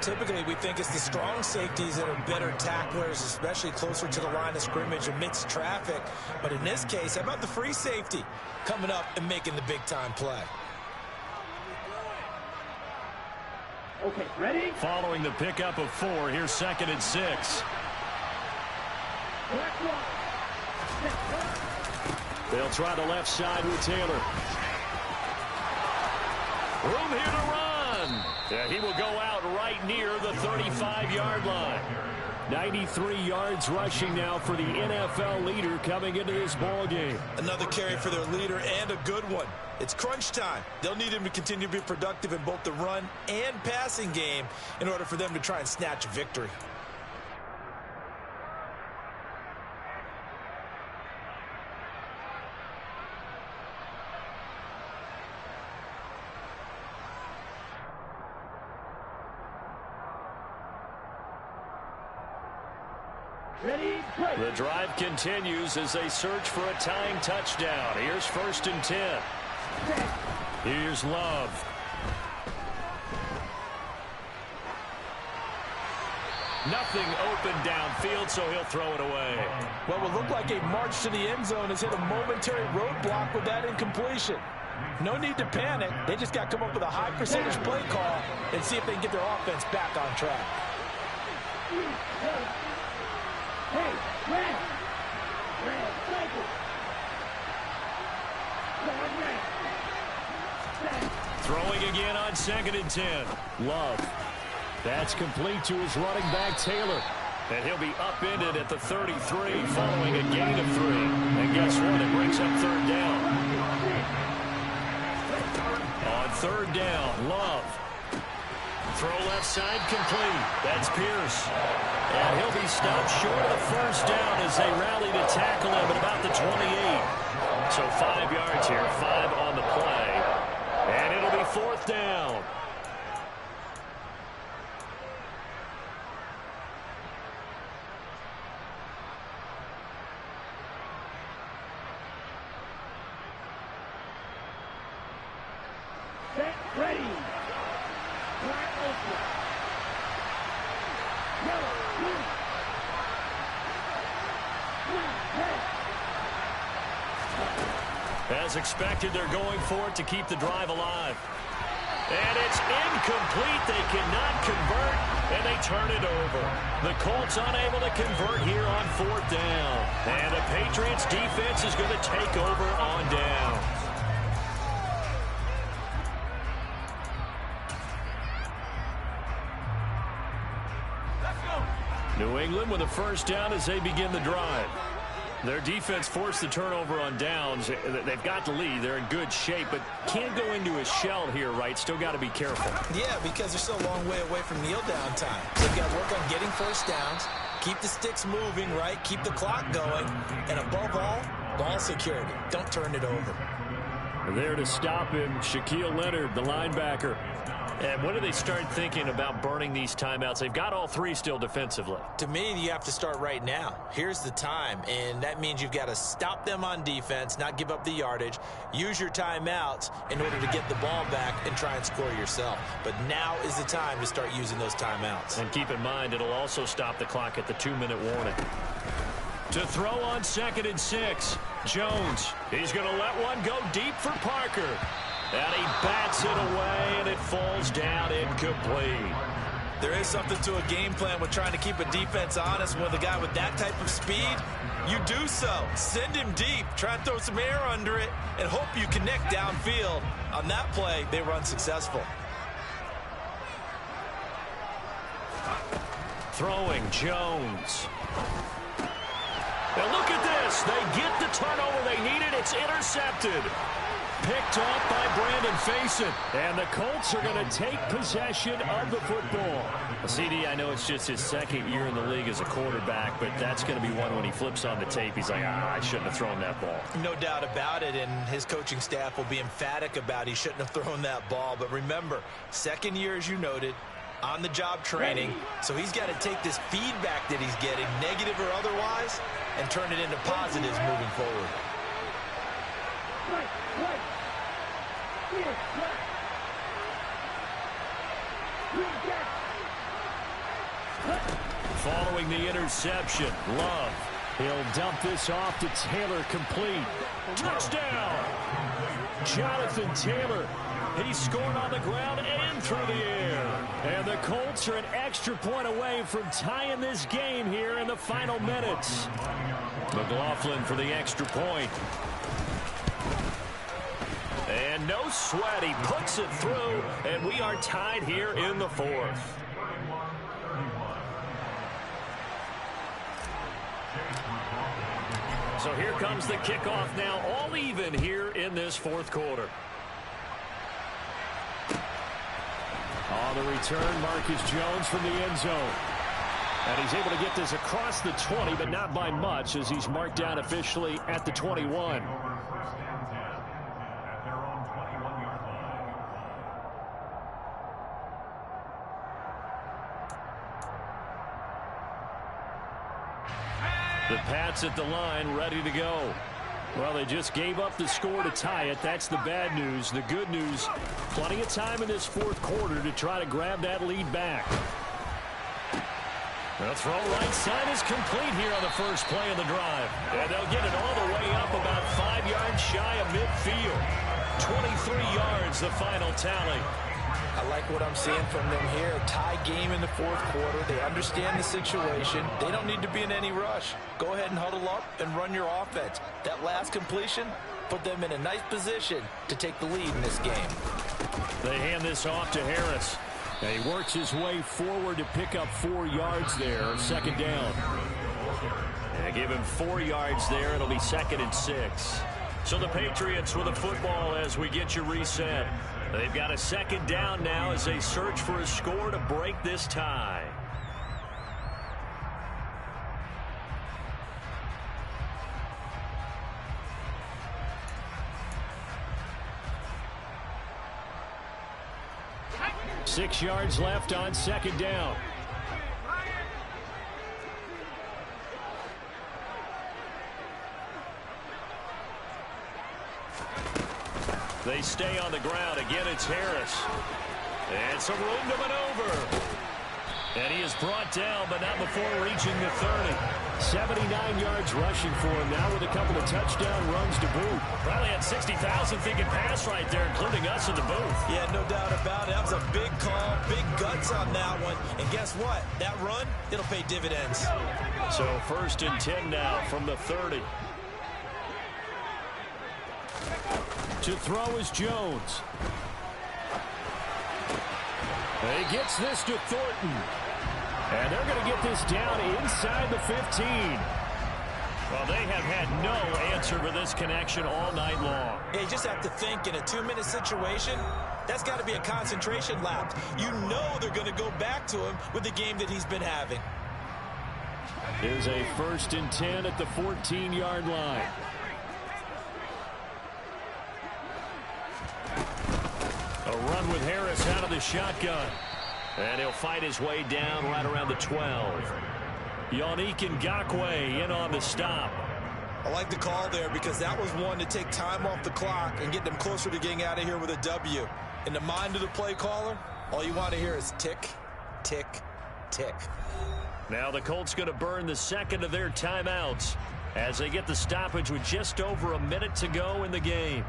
Typically, we think it's the strong safeties that are better tacklers, especially closer to the line of scrimmage amidst traffic. But in this case, how about the free safety coming up and making the big-time play? Okay, ready? Following the pickup of 4, here's second and 6. They'll try the left side with Taylor. Room here to run. Yeah, he will go out right near the 35-yard line. 93 yards rushing now for the NFL leader coming into this ball game. Another carry for their leader and a good one. It's crunch time. They'll need him to continue to be productive in both the run and passing game in order for them to try and snatch a victory. The drive continues as they search for a tying touchdown. Here's first and 10. Here's Love. Nothing open downfield, so he'll throw it away. What will look like a march to the end zone has hit a momentary roadblock with that incompletion. No need to panic. They just got to come up with a high percentage play call and see if they can get their offense back on track. Hey, red! Red, cycle! Throwing again on second and 10. Love. That's complete to his running back, Taylor. And he'll be upended at the 33 following a gain of 3. And guess what? It brings up third down. On third down, Love. Throw left side complete. That's Pierce. And he'll be stopped short of the first down as they rally to tackle him at about the 28. So 5 yards here, 5 on the play. And it'll be fourth down. Set, ready! Flat open! Yellow, blue! As expected, they're going for it to keep the drive alive. And it's incomplete. They cannot convert, and they turn it over. The Colts unable to convert here on fourth down. And the Patriots defense is going to take over on down. New England with a first down as they begin the drive. Their defense forced the turnover on downs. They've got the lead. They're in good shape, but can't go into a shell here, right? Still got to be careful. Yeah, because they're still a long way away from kneel down time. So they've got to work on getting first downs, keep the sticks moving, right? Keep the clock going. And above all, ball security. Don't turn it over. There to stop him, Shaquille Leonard, the linebacker. And when do they start thinking about burning these timeouts? They've got all 3 still defensively. To me, you have to start right now. Here's the time, and that means you've got to stop them on defense, not give up the yardage, use your timeouts in order to get the ball back and try and score yourself. But now is the time to start using those timeouts. And keep in mind, it'll also stop the clock at the 2-minute warning. To throw on second and 6, Jones. He's going to let one go deep for Parker. And he bats it away, and it falls down incomplete. There is something to a game plan with trying to keep a defense honest. With a guy with that type of speed, you do so. Send him deep. Try and throw some air under it and hope you connect downfield. On that play, they were unsuccessful. Throwing, Jones. Now look at this. They get the turnover they needed. It's intercepted. picked off by Brandon Facyson. And the Colts are going to take possession of the football. CD, I know it's just his second year in the league as a quarterback, but that's going to be one when he flips on the tape. He's like, I shouldn't have thrown that ball. No doubt about it, and his coaching staff will be emphatic about he shouldn't have thrown that ball. But remember, second year, as you noted, on-the-job training, so he's got to take this feedback that he's getting, negative or otherwise, and turn it into positives moving forward. Following the interception, Love. He'll dump this off to Taylor, complete. Touchdown! Jonathan Taylor. He scored on the ground and through the air. And the Colts are an extra point away from tying this game here in the final minutes. McLaughlin for the extra point. And no sweat. He puts it through, and we are tied here in the fourth. So here comes the kickoff now, all even here in this fourth quarter. On the return, Marcus Jones from the end zone. And he's able to get this across the 20, but not by much, as he's marked down officially at the 21. The Pats at the line, ready to go. Well, they just gave up the score to tie it. That's the bad news. The good news, plenty of time in this fourth quarter to try to grab that lead back. The throw right side is complete here on the first play of the drive. And they'll get it all the way up about 5 yards shy of midfield. 23 yards, the final tally. I like what I'm seeing from them here. A tie game in the fourth quarter. They understand the situation. They don't need to be in any rush. Go ahead and huddle up and run your offense. That last completion put them in a nice position to take the lead in this game. They hand this off to Harris. And he works his way forward to pick up 4 yards there. Second down. And give him 4 yards there. It'll be 2nd and 6. So the Patriots with the football as we get you reset. They've got a second down now as they search for a score to break this tie. Six yards left on second down. They stay on the ground. Again, it's Harris. And some room to maneuver. And he is brought down, but not before reaching the 30. 79 yards rushing for him now with a couple of touchdown runs to boot. Probably had 60,000 thinking pass right there, including us in the booth. Yeah, no doubt about it. That was a big call, big guts on that one. And guess what? That run, it'll pay dividends. So 1st and 10 now from the 30. To throw is Jones. He gets this to Thornton. And they're going to get this down inside the 15. Well, they have had no answer for this connection all night long. Yeah, you just have to think in a 2-minute situation, that's got to be a concentration lapse. You know they're going to go back to him with the game that he's been having. Here's a 1st and 10 at the 14-yard line. A run with Harris out of the shotgun. And he'll fight his way down right around the 12. Yannick Ngakoue in on the stop. I like the call there because that was one to take time off the clock and get them closer to getting out of here with a W. In the mind of the play caller, all you want to hear is tick, tick, tick. Now the Colts going to burn the second of their timeouts as they get the stoppage with just over a minute to go in the game.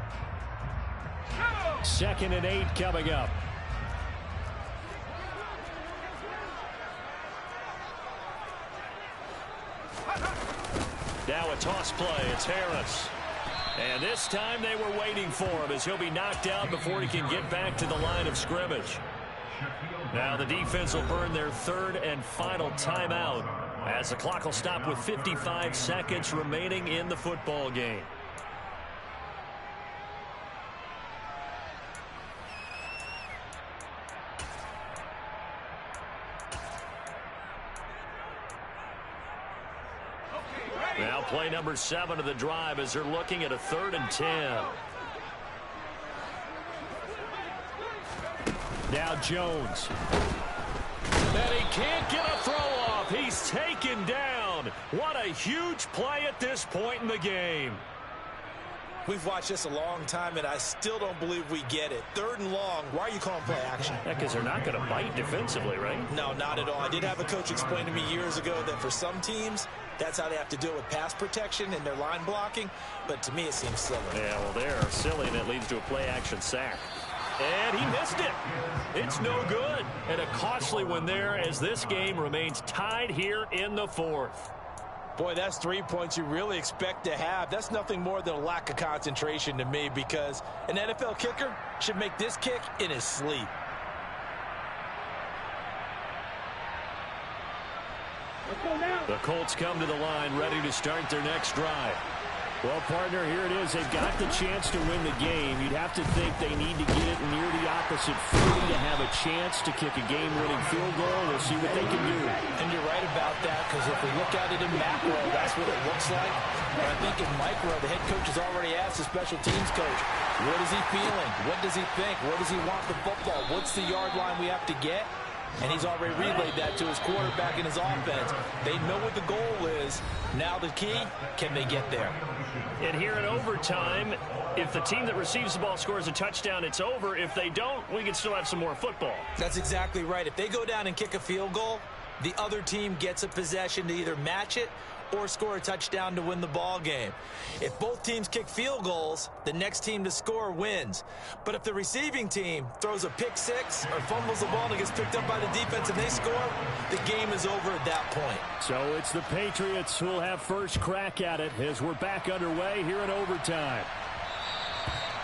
2nd and 8 coming up. Now a toss play. It's Harris. And this time they were waiting for him as he'll be knocked out before he can get back to the line of scrimmage. Now the defense will burn their 3rd and final timeout as the clock will stop with 55 seconds remaining in the football game. Now play number 7 of the drive as they're looking at a 3rd and 10. Now Jones. And he can't get a throw off. He's taken down. What a huge play at this point in the game. We've watched this a long time, and I still don't believe we get it. 3rd and long. Why are you calling play action? Because they're not going to bite defensively, right? No, not at all. I did have a coach explain to me years ago that for some teams, that's how they have to deal with pass protection and their line blocking. But to me, it seems silly. Yeah, well, they're silly, and it leads to a play-action sack. And he missed it. It's no good. And a costly one there as this game remains tied here in the 4th. Boy, that's 3 points you really expect to have. That's nothing more than a lack of concentration to me, because an NFL kicker should make this kick in his sleep. Let's go now. The Colts come to the line ready to start their next drive. Well, partner, here it is. They've got the chance to win the game. You'd have to think they need to get it near the opposite 40 to have a chance to kick a game-winning field goal. We'll see what they can do. And you're right about that, because if we look at it in macro, that's what it looks like. But I think in micro, the head coach has already asked the special teams coach, what is he feeling? What does he think? Where does he want the football? What's the yard line we have to get? And he's already relayed that to his quarterback and his offense. They know what the goal is. Now the key, can they get there? And here in overtime, if the team that receives the ball scores a touchdown, it's over. If they don't, we can still have some more football. That's exactly right. If they go down and kick a field goal, the other team gets a possession to either match it or score a touchdown to win the ball game. If both teams kick field goals, the next team to score wins. But if the receiving team throws a pick six or fumbles the ball and it gets picked up by the defense and they score, the game is over at that point. So it's the Patriots who will have first crack at it as we're back underway here in overtime.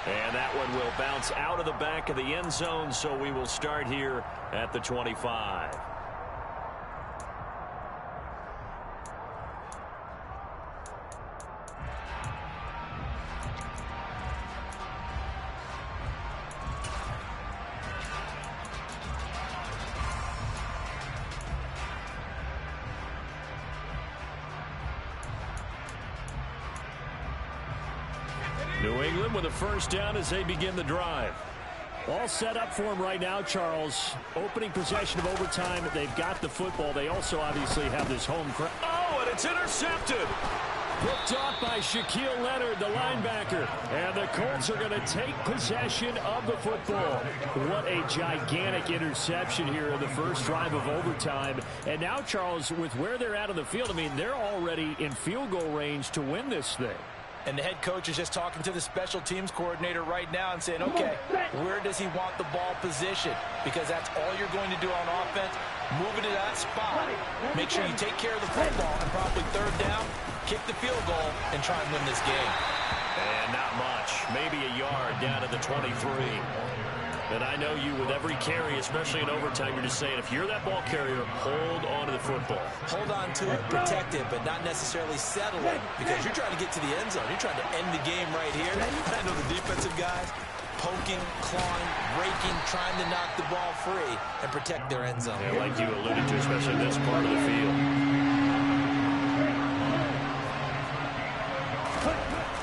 And that one will bounce out of the back of the end zone, so we will start here at the 25. New England with a first down as they begin the drive. All set up for him right now, Charles. Opening possession of overtime. They've got the football. They also obviously have this home crowd. Oh, and it's intercepted. Picked off by Shaquille Leonard, the linebacker. And the Colts are going to take possession of the football. What a gigantic interception here in the first drive of overtime. And now, Charles, with where they're at on the field, I mean, they're already in field goal range to win this thing. And the head coach is just talking to the special teams coordinator right now and saying, okay, where does he want the ball positioned? Because that's all you're going to do on offense. Move it to that spot. Make sure you take care of the football and probably third down, kick the field goal, and try and win this game. And not much. Maybe a yard down to the 23. And I know you with every carry, especially in overtime, you're just saying, if you're that ball carrier, hold on to the football. Hold on to it, protect it, but not necessarily settle it, because you're trying to get to the end zone. You're trying to end the game right here. I know the defensive guys poking, clawing, raking, trying to knock the ball free and protect their end zone. Yeah, like you alluded to, especially this part of the field.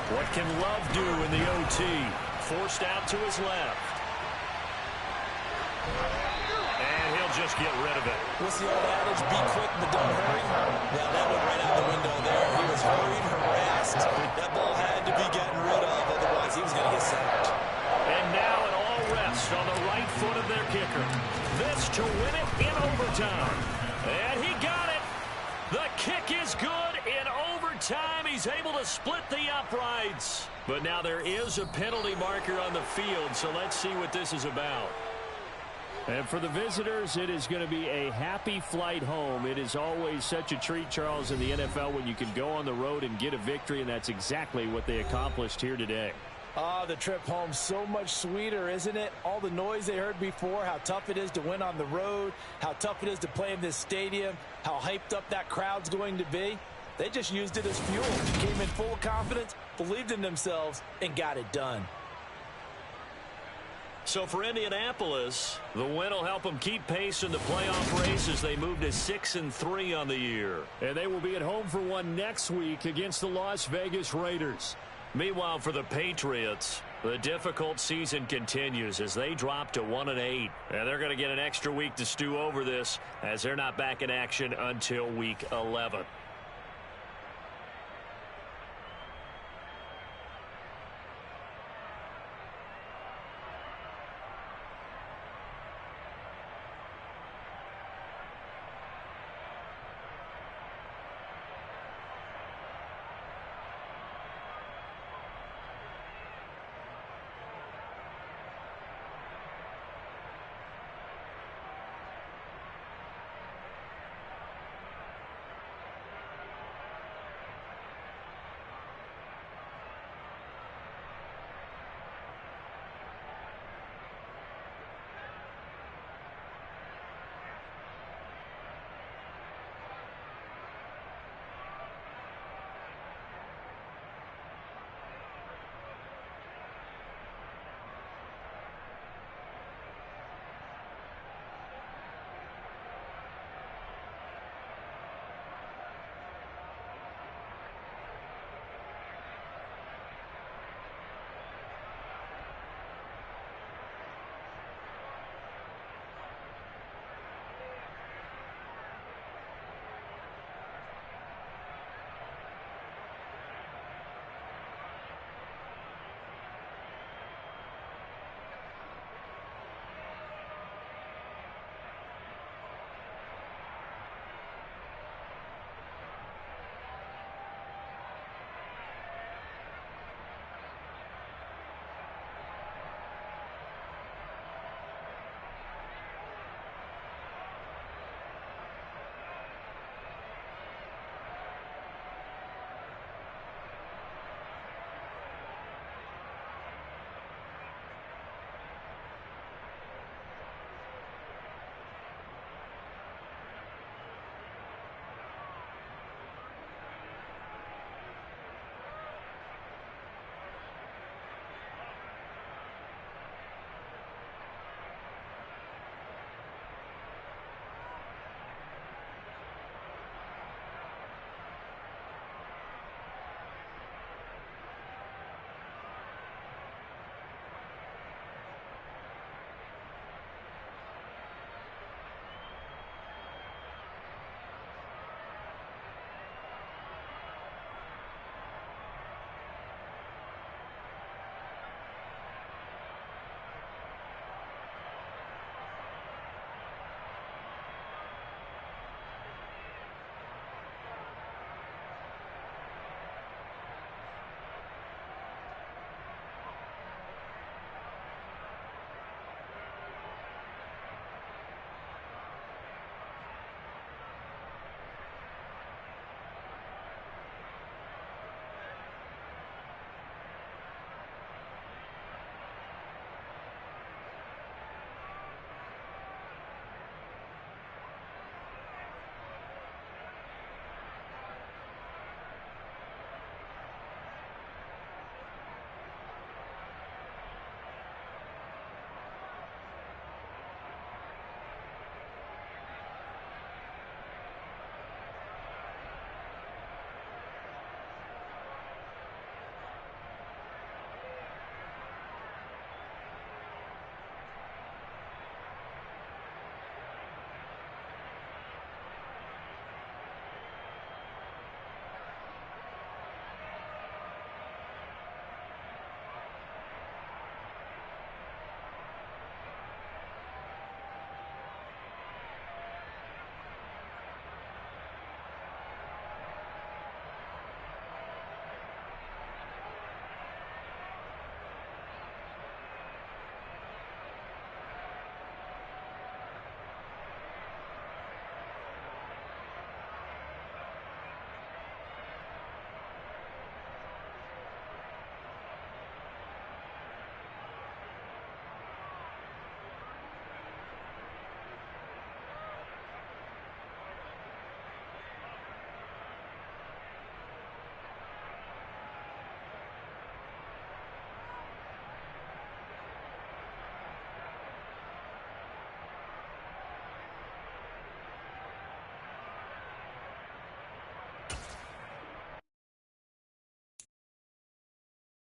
What can Love do in the OT? Forced out to his left. And he'll just get rid of it. What's the old adage? Be quick, but don't hurry. Well, that went right out the window there. He was hurried, harassed. That ball had to be getting rid of, otherwise he was going to get sacked. And now it all rests on the right foot of their kicker. This to win it in overtime. And he got it. The kick is good in overtime. He's able to split the uprights. But now there is a penalty marker on the field, so let's see what this is about. And for the visitors, it is going to be a happy flight home. It is always such a treat, Charles, in the NFL when you can go on the road and get a victory, and that's exactly what they accomplished here today. The trip home, so much sweeter, isn't it? All the noise they heard before, how tough it is to win on the road, how tough it is to play in this stadium, how hyped up that crowd's going to be. They just used it as fuel. Came in full of confidence, believed in themselves, and got it done. So for Indianapolis, the win will help them keep pace in the playoff race as they move to 6-3 on the year. And they will be at home for one next week against the Las Vegas Raiders. Meanwhile, for the Patriots, the difficult season continues as they drop to 1-8. And they're going to get an extra week to stew over this as they're not back in action until week 11.